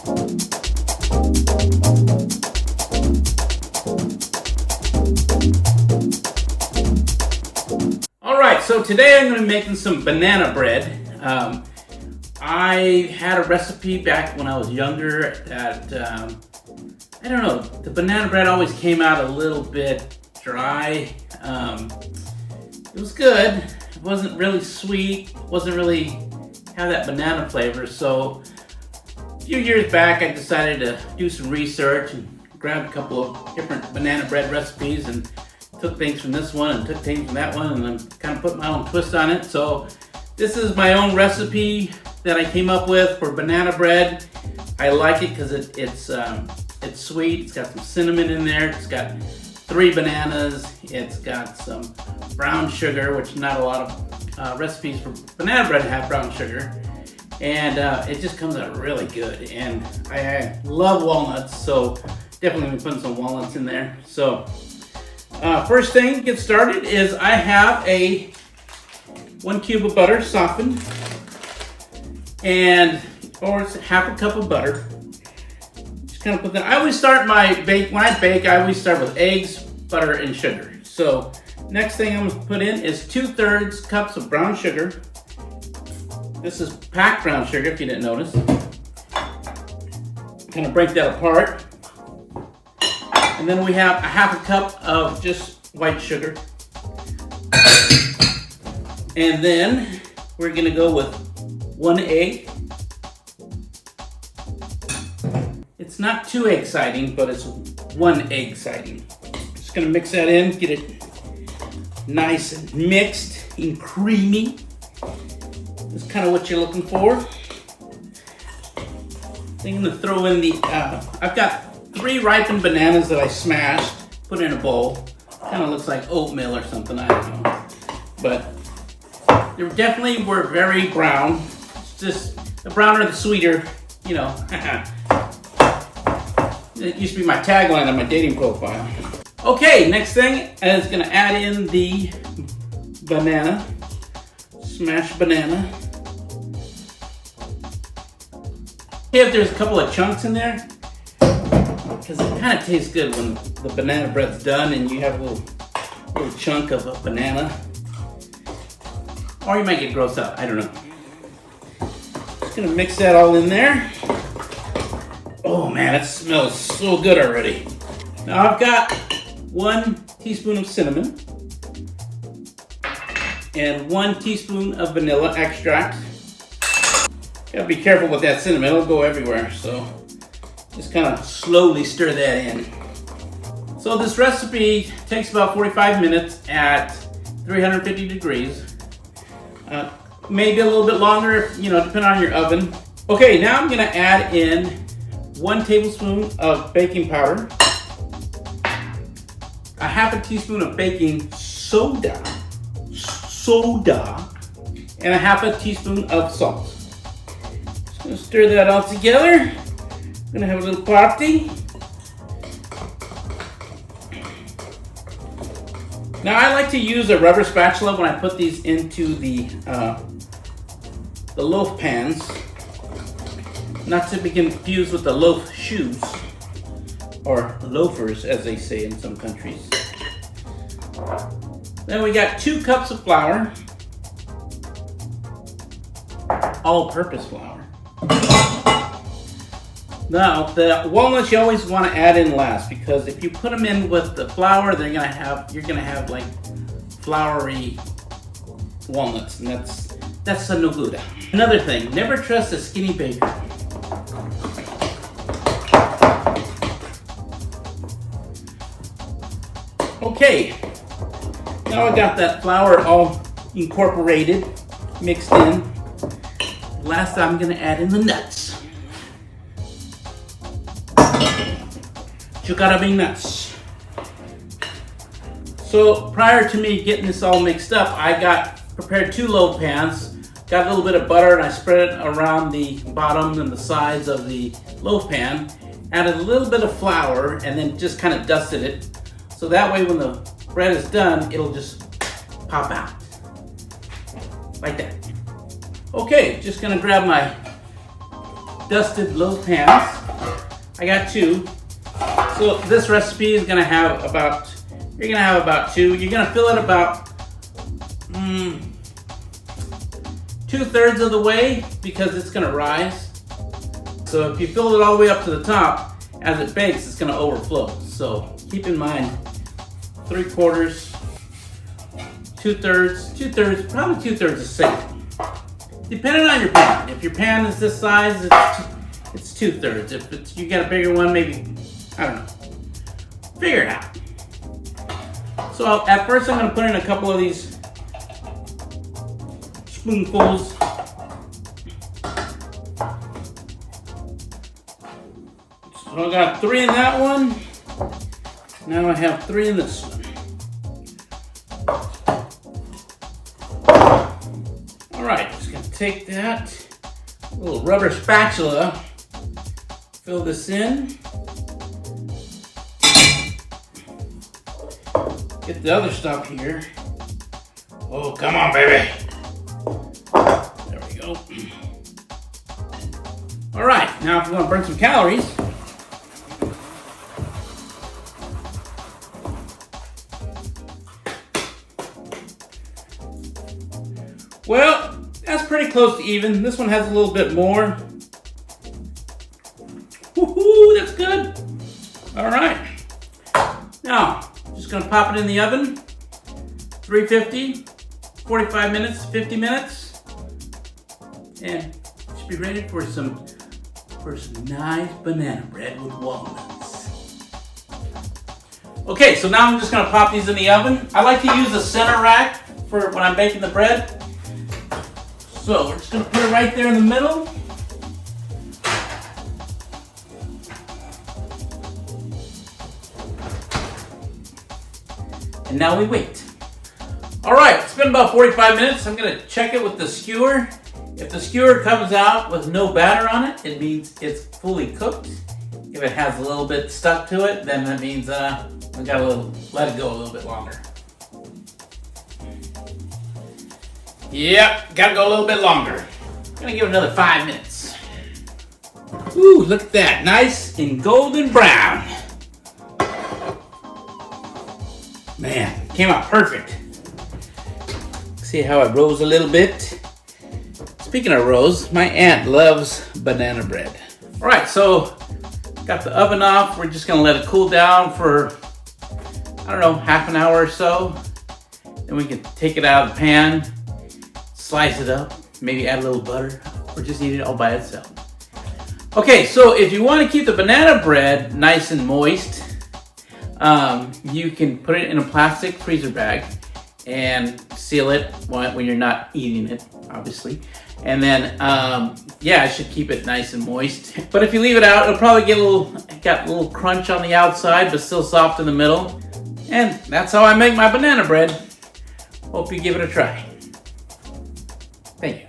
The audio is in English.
Alright, so today I'm going to be making some banana bread. I had a recipe back when I was younger that, I don't know, the banana bread always came out a little bit dry. It was good. It wasn't really sweet, wasn't really have that banana flavor. So a few years back I decided to do some research and grabbed a couple of different banana bread recipes and took things from this one and took things from that one and then kind of put my own twist on it. So this is my own recipe that I came up with for banana bread. I like it because it's sweet. It's got some cinnamon in there. It's got 3 bananas. It's got some brown sugar, which not a lot of recipes for banana bread have brown sugar. And it just comes out really good. And I love walnuts, so definitely be putting some walnuts in there. So first thing to get started is I have 1 cube of butter softened, or it's half a cup of butter. Just kind of put that. I always start when I bake, I always start with eggs, butter, and sugar. So next thing I'm going to put in is 2/3 cups of brown sugar. This is packed brown sugar, if you didn't notice. Kind of break that apart. And then we have a half a cup of just white sugar. And then we're going to go with 1 egg. It's not 2 egg siding, but it's 1 egg siding. Just going to mix that in, get it nice and mixed and creamy. That's kind of what you're looking for. Then I'm going to throw in I've got 3 ripened bananas that I smashed, put in a bowl. Kind of looks like oatmeal or something, I don't know. But they definitely were very brown. It's just, the browner the sweeter, you know. It used to be my tagline on my dating profile. Okay, next thing is gonna add in the banana, smashed banana. If there's a couple of chunks in there, because it kind of tastes good when the banana bread's done and you have a little chunk of a banana. Or you might get grossed out, I don't know. Just gonna mix that all in there. Oh man, it smells so good already. Now I've got 1 teaspoon of cinnamon and 1 teaspoon of vanilla extract. Gotta be careful with that cinnamon, it'll go everywhere, so just kind of slowly stir that in. So this recipe takes about 45 minutes at 350 degrees. Maybe a little bit longer, you know, depending on your oven. Okay, now I'm gonna add in 1 tablespoon of baking powder, a half a teaspoon of baking soda, and a half a teaspoon of salt. Just gonna stir that all together. Gonna have a little party. Now I like to use a rubber spatula when I put these into the loaf pans, not to be confused with the loaf shoes, or loafers as they say in some countries. Then we got 2 cups of flour, all-purpose flour. Now the walnuts you always want to add in last, because if you put them in with the flour, you're gonna have like floury walnuts, and that's no good. Another thing, never trust a skinny baker. Okay, now I got that flour all incorporated, mixed in. Last I'm gonna add in the nuts. You gotta be nuts. So prior to me getting this all mixed up, I prepared 2 loaf pans, got a little bit of butter, and I spread it around the bottom and the sides of the loaf pan, added a little bit of flour, and then just kind of dusted it. So that way when the bread is done, it'll just pop out. Like that. Okay, just gonna grab my dusted loaf pans. I got 2. So this recipe is gonna have about, you're gonna have about 2. You're gonna fill it about 2/3 of the way because it's gonna rise. So if you fill it all the way up to the top, as it bakes, it's gonna overflow. So keep in mind, 3/4, 2/3, probably 2/3 is safe. Depending on your pan. If your pan is this size, it's 2/3. If you got a bigger one, maybe, I don't know. Figure it out. So at first I'm gonna put in a couple of these spoonfuls. So I got 3 in that one. Now I have 3 in this one. All right, just gonna take that little rubber spatula, fill this in. Get the other stuff here. Oh, come on, baby. There we go. All right, now if you want to burn some calories, well, that's pretty close to even. This one has a little bit more. Woohoo, that's good. All right. Now, just gonna pop it in the oven, 350, 45 minutes, 50 minutes, and it should be ready for some nice banana bread with walnuts. Okay, so now I'm just gonna pop these in the oven. I like to use a center rack for when I'm baking the bread. So we're just gonna put it right there in the middle. And now we wait. All right, it's been about 45 minutes. I'm gonna check it with the skewer. If the skewer comes out with no batter on it, it means it's fully cooked. If it has a little bit stuck to it, then that means we gotta let it go a little bit longer. Yep, gotta go a little bit longer. I'm gonna give it another 5 minutes. Ooh, look at that, nice and golden brown. Man, came out perfect. See how it rose a little bit? Speaking of rose, my aunt loves banana bread. All right, so got the oven off. We're just gonna let it cool down for, I don't know, half an hour or so. Then we can take it out of the pan, slice it up, maybe add a little butter, or just eat it all by itself. Okay, so if you want to keep the banana bread nice and moist, you can put it in a plastic freezer bag and seal it when you're not eating it, obviously. And then, yeah, it should keep it nice and moist. But if you leave it out, it'll probably get a little crunch on the outside, but still soft in the middle. And that's how I make my banana bread. Hope you give it a try. Thank you.